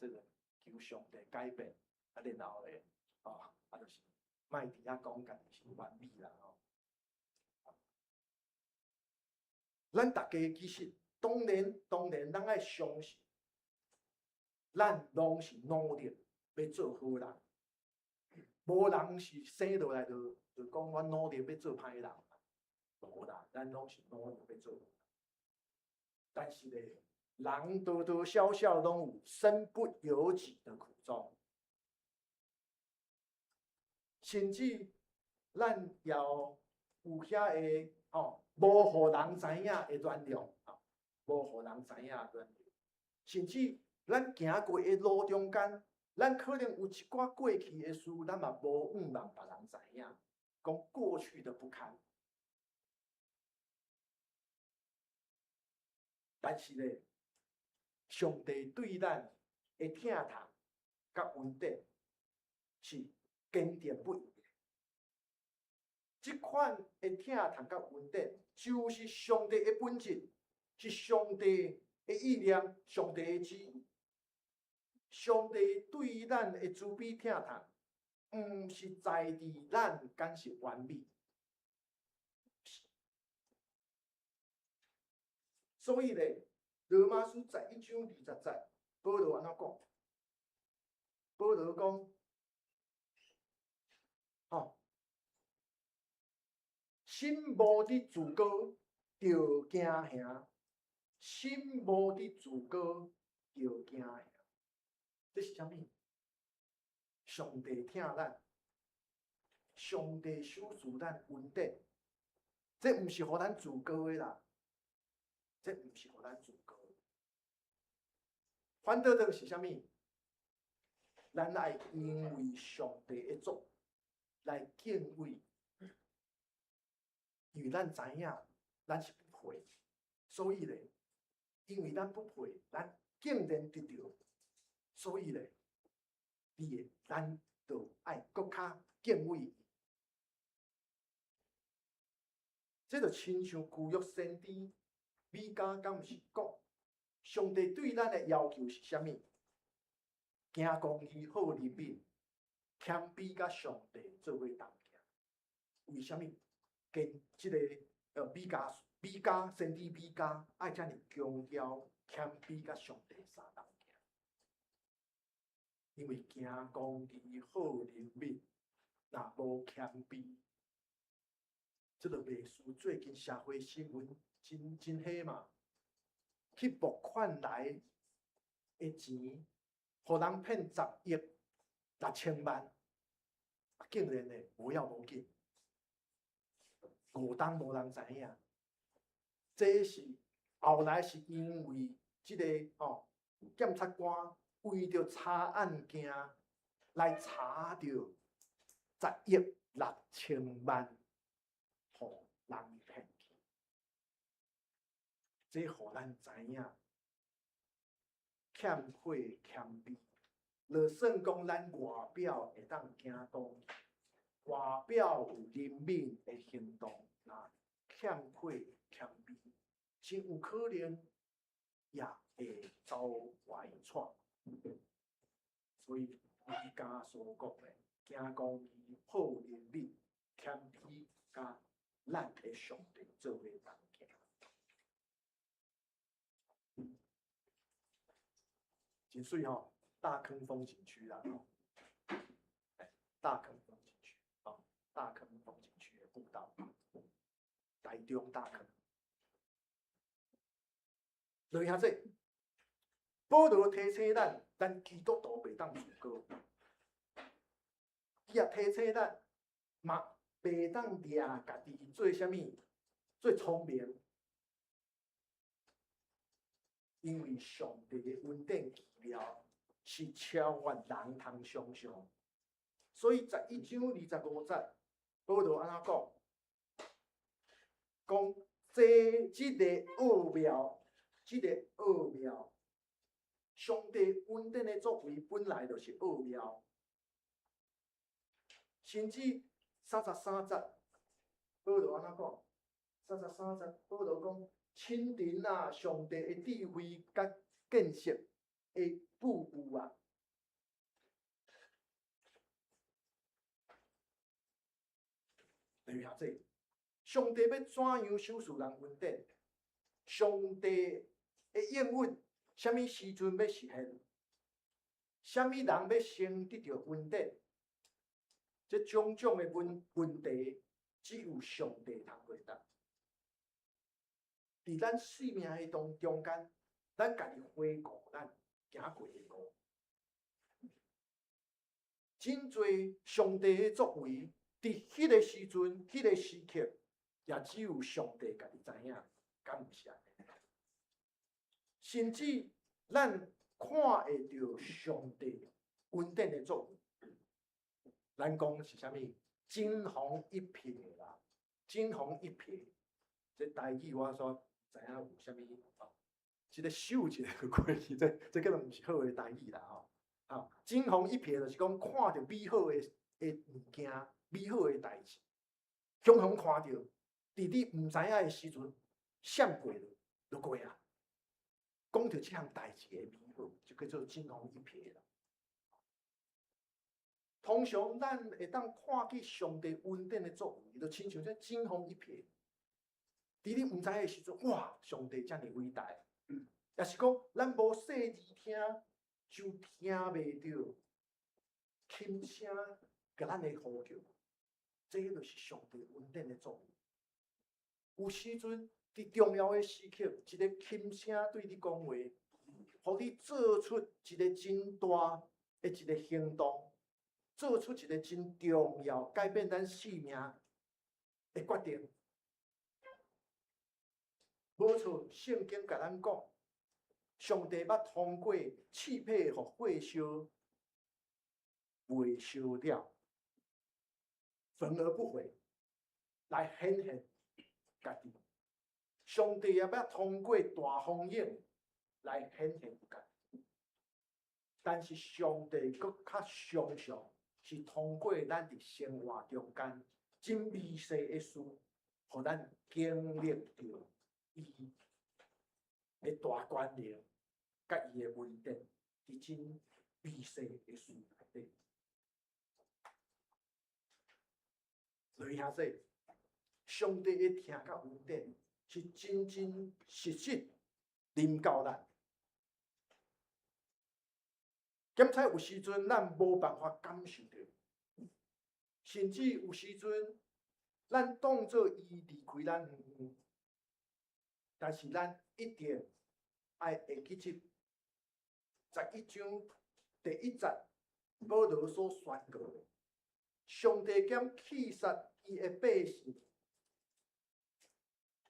C: 这个求上帝改变，然后咧就是莫伫遐讲家己是完美啦咱大家其实当然，咱爱相信，咱拢是努力要做好人，无人是生落来就讲我努力要做歹人，无啦，咱拢是努力要做好人。但是咧，人多多少少拢有身不由己的苦衷，甚至咱也有遐个无互人知影的原谅，无互人知影的原谅，甚至咱行过的路中间，咱可能有一寡过去的事，咱嘛无让别人知影，讲过去的不堪。但是咧，上帝对咱的疼痛甲稳定是坚定不移。这款的疼痛甲稳定，就是上帝的本质，是上帝的意念，上帝的旨意。上帝对咱的慈悲疼痛，毋是在于咱敢是完美。所以咧，罗马书11章20节，保罗安怎讲？保罗讲，心无伫自高，就惊吓；心无伫自高，就惊吓。这是啥物？上帝疼咱，上帝守住咱稳定。这毋是互咱自高的啦，这毋是互咱自高的。反倒倒是啥物？咱爱因为上帝的作来敬畏，因为咱知影咱是不配，所以咧，因为咱不配，咱竟然得到，所以咧，咱就爱搁较敬畏伊。这就亲像旧约先知米迦敢毋是讲，上帝对咱的要求是啥物？行公义、好人品、谦卑，甲上帝做伙同行。为什物？跟即个米迦先知米迦爱遮尔强调谦卑，甲上帝相同行。因为行公义、好人品，若无谦卑。这个袂输最近社会新闻真火嘛，去募款来的钱，互人骗10亿6000万，竟然呢无要无紧，5当无人知影。这是后来是因为这个检察官为着查案件来查到10亿6000万。互人骗去，这互咱知影，欠愧谦卑，就算讲咱外表会当行公义，外表有人品的行动，那欠愧谦卑，真有可能也会遭歪错。所以米迦所讲的，行公义、好人品、谦卑加。咱的上帝做伙同行，真水吼！大坑风景区啦，大坑风景区，大坑风景区的步道，台中大坑。所以下这保罗提醒咱基督徒袂当自高，伊也提醒咱嘛。袂当掠家己做啥物，做聪明，因为上帝的恩典奇妙是超越人通想象。所以11章25节，保罗安怎讲？讲即个奥妙，上帝恩典的作为本来就是奥妙，甚至。33节，保罗安怎讲？33节，保罗讲：亲人啊，上帝的智慧甲见识的步步啊，留下这，上帝要怎样守住人恩典？上帝的应允，什么时阵要实现？什么人要先得到恩典？这种种的问题，只有上帝通回答。伫咱生命的中间，咱家己回顾咱行过的路，真侪上帝的作为，伫迄个时阵、迄个时刻，也只有上帝家己知影，敢毋是安尼？甚至咱看会到上帝恩典的作为。咱讲是啥物？惊鸿一瞥啦，惊鸿一瞥。这台语我说知影有啥物？即个秀一个过去，这可能毋是好的台语啦吼。惊鸿一瞥就是讲看到美好的物件、美好的代志，雄雄看到，伫你毋知影的时阵，闪过就过啊。讲到即项代志的美好，就叫做惊鸿一瞥啦。通常咱会当看见上帝恩典的作为，就亲像这惊鸿一瞥。伫你毋知的时阵，哇，上帝遮尔伟大！也是讲咱无细耳听，就听袂到轻声甲咱的呼叫，这就是上帝恩典的作为。有时阵伫重要的时刻，一个轻声对你讲话，互你做出一个真大的一个行动。做出一个真重要改变咱生命的决定。无错，圣经甲咱讲，上帝捌通过赐配互火烧，未烧了，焚而不毁，来显现家己。上帝也捌通过大风影来显现家己。但是上帝搁较常常是通过咱伫生活中间真微细的事，互咱经历到伊的大权力，甲伊的稳定，伫真微细的事内底。所以兄弟，上帝的听甲稳定，是真真实实临到咱。检采有时阵咱无办法感受到，甚至有时阵咱当作伊离开咱远远，但是咱一定爱会记起11章第1节保罗所宣告的：上帝减气杀伊的百姓，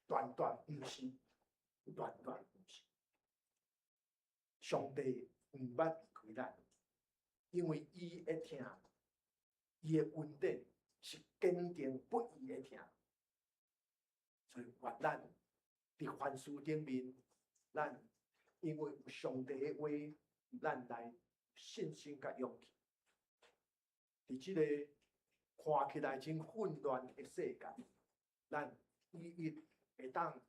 C: 断断毋是，断断毋是。上帝毋捌离开咱，因为伊的听，伊的稳定是坚定不移的听。所以愿咱伫凡事顶面，咱因为有上帝的话，咱来信心甲勇气。伫即个看起来真混乱的世界，咱唯一会当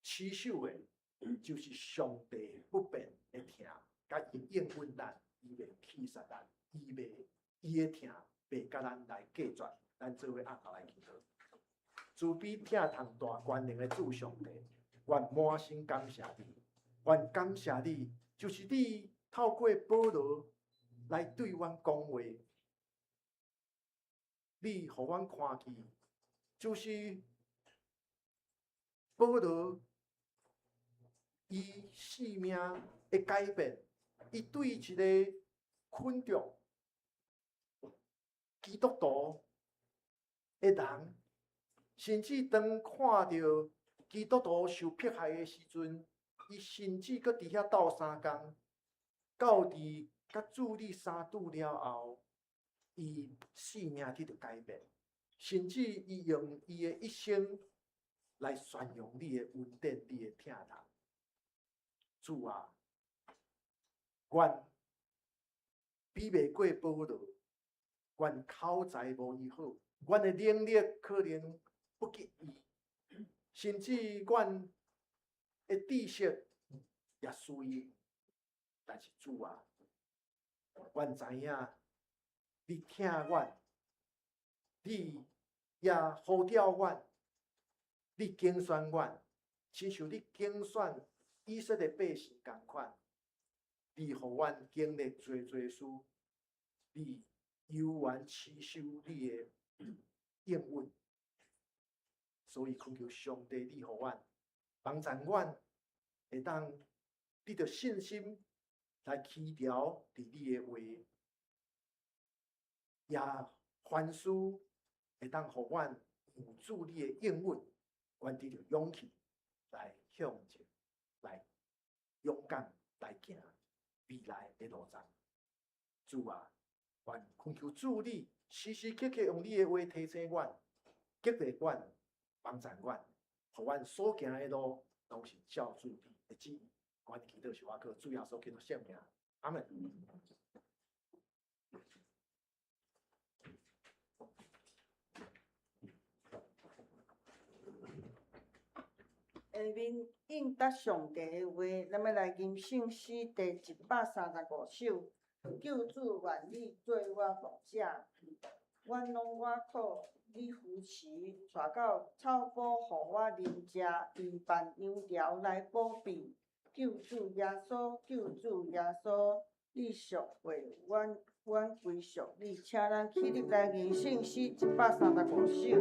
C: 持守的，就是上帝不变的听，甲伊应允咱，伊袂气杀咱，伊的听袂甲咱来隔绝。咱做伙按头来祈祷。慈悲疼痛大权能的主上帝，愿满心感谢你，愿感谢你，就是你透过保罗来对阮讲话，你互阮看见，就是保罗伊生命的改变，伊对一个群众基督徒的人。甚至当看到基督徒受迫害的时阵，伊甚至搁伫遐斗3工，到伫甲主你相拄了后，伊生命得到改变，甚至伊用伊的一生来宣扬你的稳定，你的疼痛。主啊，愿比袂过保罗，愿口才无伊好，阮的能力可能不及伊，甚至阮的知识也输伊。但是主啊，阮知影你听阮，你也呼召阮，你拣选阮，亲像你拣选以色列百姓共款。你互阮经历侪侪事，你悠然持守你的应允。所以恳求上帝，你互阮帮助阮，会当得到信心来起条伫你的话，也凡事会当互阮有主你的应允，阮得到勇气来向前，来勇敢来行未来的路上。主啊，愿恳求主你时时刻刻用你的话提醒阮，激励阮。帮助阮，互阮所行的路拢是照主你的旨意。阮祈祷是我靠主耶稣基督圣名，阿门。
A: 下面应答上帝的话，咱要来吟圣诗第135首。救主愿意做我牧者，阮拢我靠。你扶持，带到草坡，互我啉食，伊伴羊条来保庇。救主耶稣，救主耶稣，你赎回阮归属你，请咱起立来吟圣诗135首。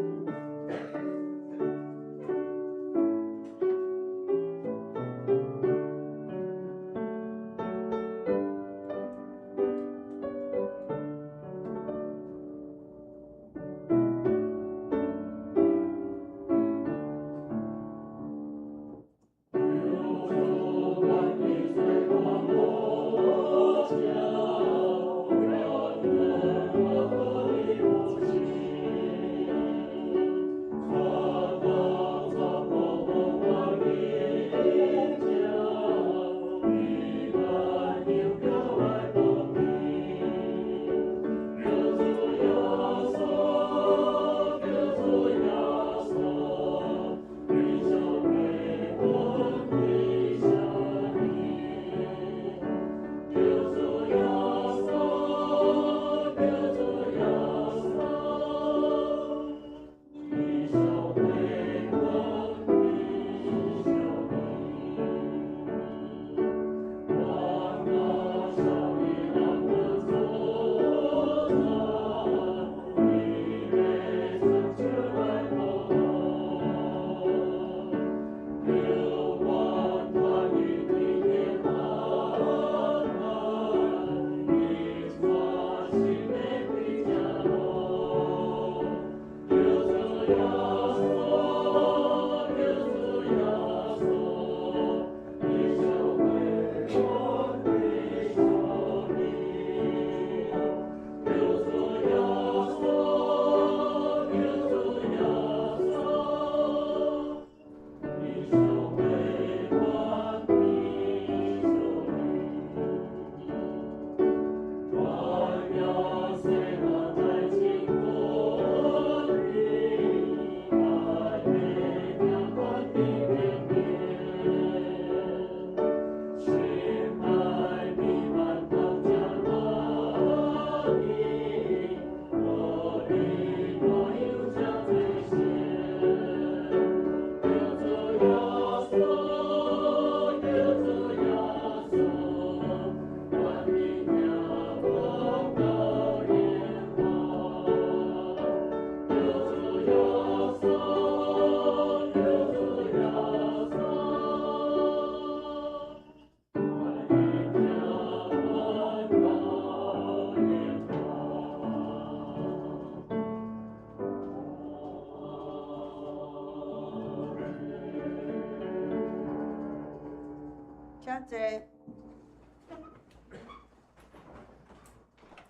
A: 坐。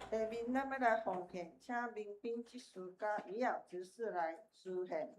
A: 下面咱要来奉献，请民兵执事甲医药执事来施献。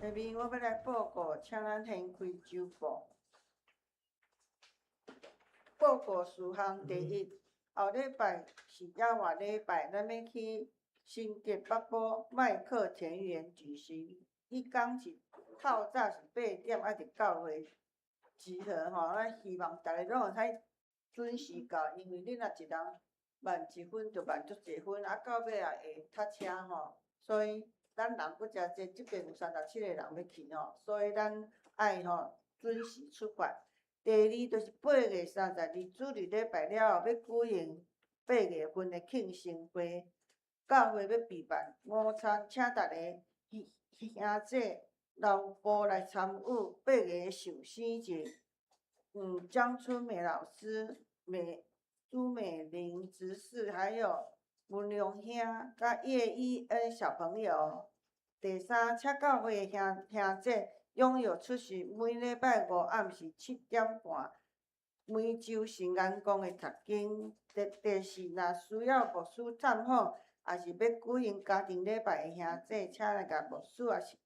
A: 下面我要来报告，请咱掀开周报。报告事项第一，后礼拜是亚活礼拜，咱要去新竹北部麦克田园举行。迄天是透早是8点，啊，伫9岁集合吼。咱希望大家拢会使准时到，因为你若一人慢1分，就慢足侪分，啊，到尾也会塞车吼，所以。咱人搁诚济，即边有37个人要去吼，所以咱爱吼准时出发。第二就是8月32主日礼拜了后，要举行8月份的庆生会，教会要备办午餐，请大家兄姐老婆来参与8月寿星节。江春美老师、朱美玲执事，还有文良兄甲叶依恩小朋友。第三，请教会的兄姐踊跃出席每礼拜5暗时7点半每周圣安宫的读经。第四，若需要牧师探访，也是要举行家庭礼拜的兄姐，请来甲牧师也是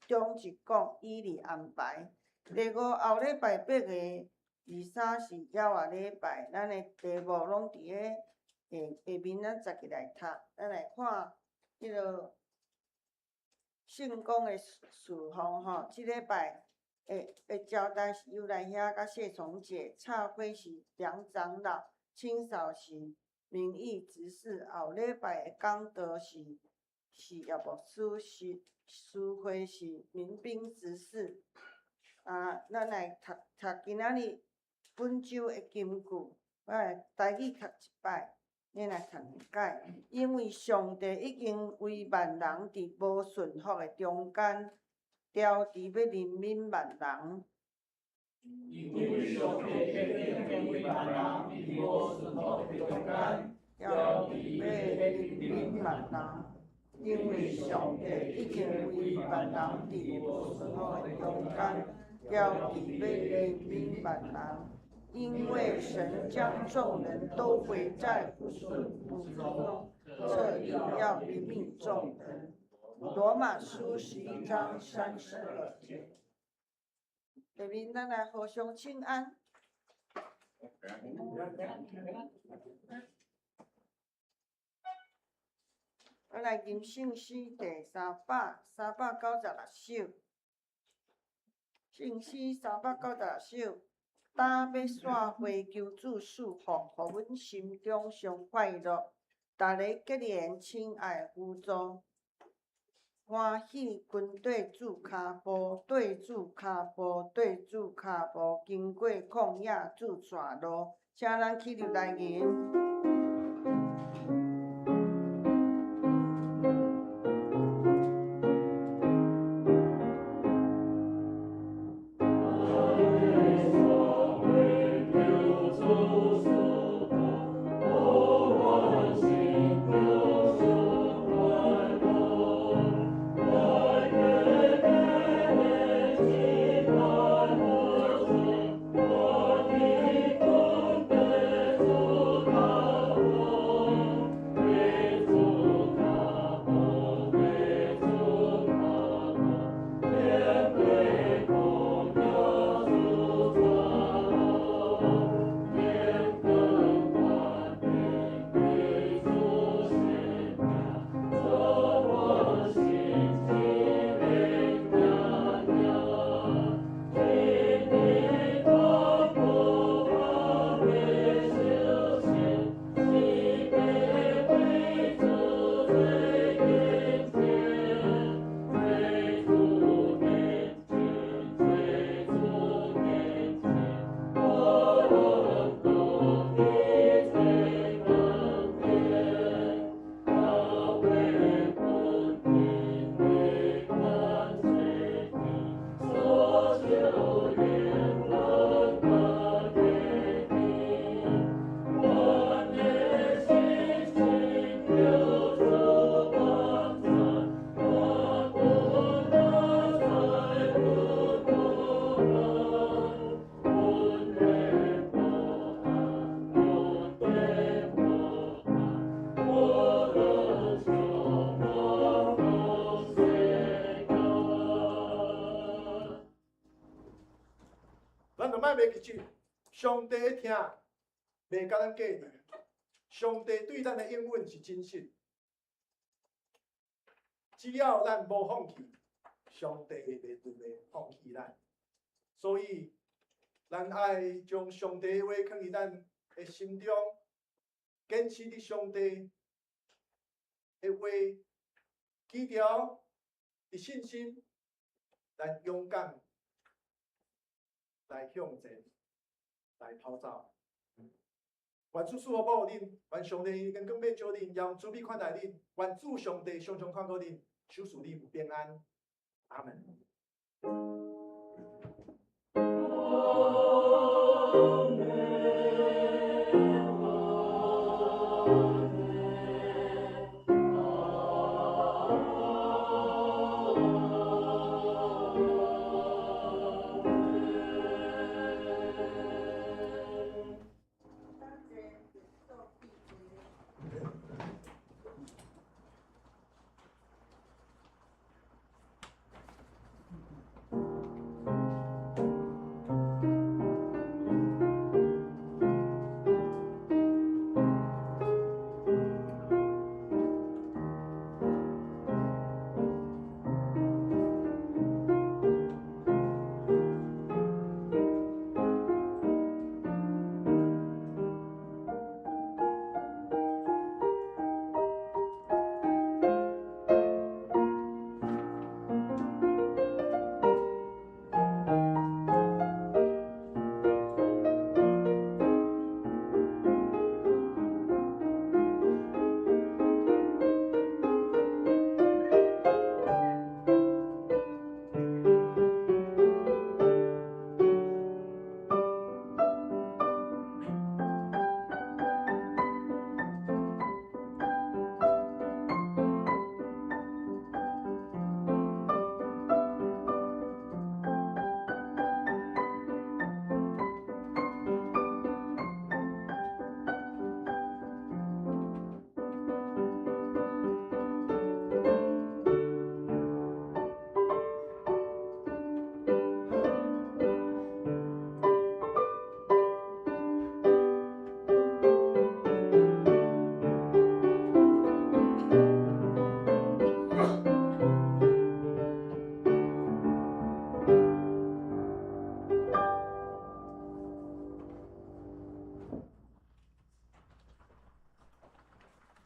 A: 中职讲依例安排。第五，后礼拜8月23是亚活礼拜，咱的题目拢伫咧下面咱直起来读，咱来看迄落。圣公的事项吼，即礼拜会招待是尤来遐甲谢崇姐，插花是梁长老，清扫是明义执事。后礼拜的讲道是叶牧师，诗会是民兵执事。咱来读今仔日本周的金句，我来台语读一摆。咱来读解，因为上帝已经为万人伫无顺服的中间，调治要怜悯万人。
B: 因为上帝已经为万人伫无顺服的中间，调治要怜悯万人。因为上帝已经为万人伫无顺服的中间，调治要怜悯万人。因为神将众人都归在不顺服中，特意要怜悯众人。罗马书11章32节。下面咱来互相请安。我来吟圣诗第396首。圣诗396首。打要散花求主祝福，互阮心中上快乐。逐个结连亲爱互助，欢喜跟对主骹步，对主骹步，对主骹步，经过旷野主带路。请咱起立来吟。
C: 莫袂记住，上帝会听，袂甲咱计离。上帝对咱的应允是真实，只要咱无放弃，上帝袂放弃咱。所以，咱爱将上帝的话放伫咱的心中，坚持伫上帝的话，记条伫信心，咱勇敢来向前，来跑走。愿主赐福保护恁，愿上帝跟更变照恁，让主必款待恁，愿主上帝常常看顾恁，守护恁平安。阿门。